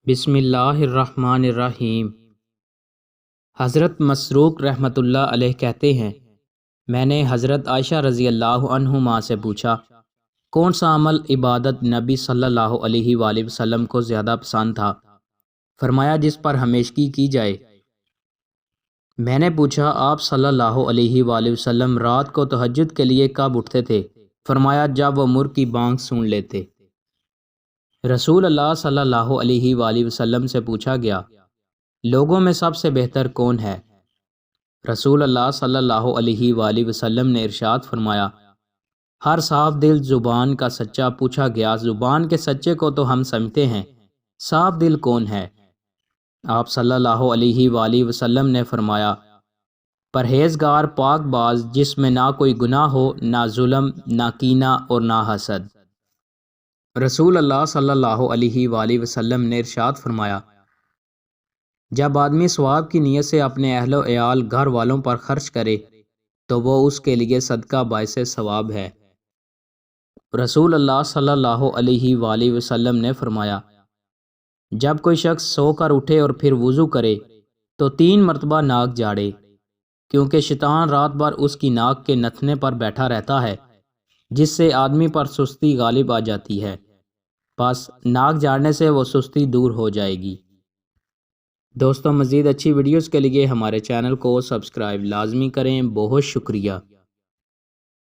بسم اللہ الرحمن الرحیم۔ حضرت مسروق رحمۃ اللہ علیہ کہتے ہیں، میں نے حضرت عائشہ رضی اللہ عنہما سے پوچھا، کون سا عمل عبادت نبی صلی اللہ علیہ وآلہ وسلم کو زیادہ پسند تھا؟ فرمایا، جس پر ہمیشگی کی جائے۔ میں نے پوچھا، آپ صلی اللہ علیہ وآلہ وسلم رات کو تہجد کے لیے کب اٹھتے تھے؟ فرمایا، جب وہ مرغ کی بانگ سن لیتے۔ رسول اللہ صلی اللہ علیہ وآلہ وسلم سے پوچھا گیا، لوگوں میں سب سے بہتر کون ہے؟ رسول اللہ صلی اللہ علیہ وآلہ وسلم نے ارشاد فرمایا، ہر صاف دل زبان کا سچا۔ پوچھا گیا، زبان کے سچے کو تو ہم سمجھتے ہیں، صاف دل کون ہے؟ آپ صلی اللہ علیہ وآلہ وسلم نے فرمایا، پرہیزگار پاک باز، جس میں نہ کوئی گناہ ہو، نہ ظلم، نہ کینہ اور نہ حسد۔ رسول اللہ صلی اللہ علیہ وآلہ وسلم نے ارشاد فرمایا، جب آدمی ثواب کی نیت سے اپنے اہل و عیال گھر والوں پر خرچ کرے تو وہ اس کے لیے صدقہ باعث ثواب ہے۔ رسول اللہ صلی اللہ علیہ وآلہ وسلم نے فرمایا، جب کوئی شخص سو کر اٹھے اور پھر وضو کرے تو 3 مرتبہ ناک جھاڑے، کیونکہ شیطان رات بھر اس کی ناک کے نتھنے پر بیٹھا رہتا ہے، جس سے آدمی پر سستی غالب آ جاتی ہے، بس ناک جھاڑنے سے وہ سستی دور ہو جائے گی۔ دوستوں، مزید اچھی ویڈیوز کے لیے ہمارے چینل کو سبسکرائب لازمی کریں۔ بہت شکریہ۔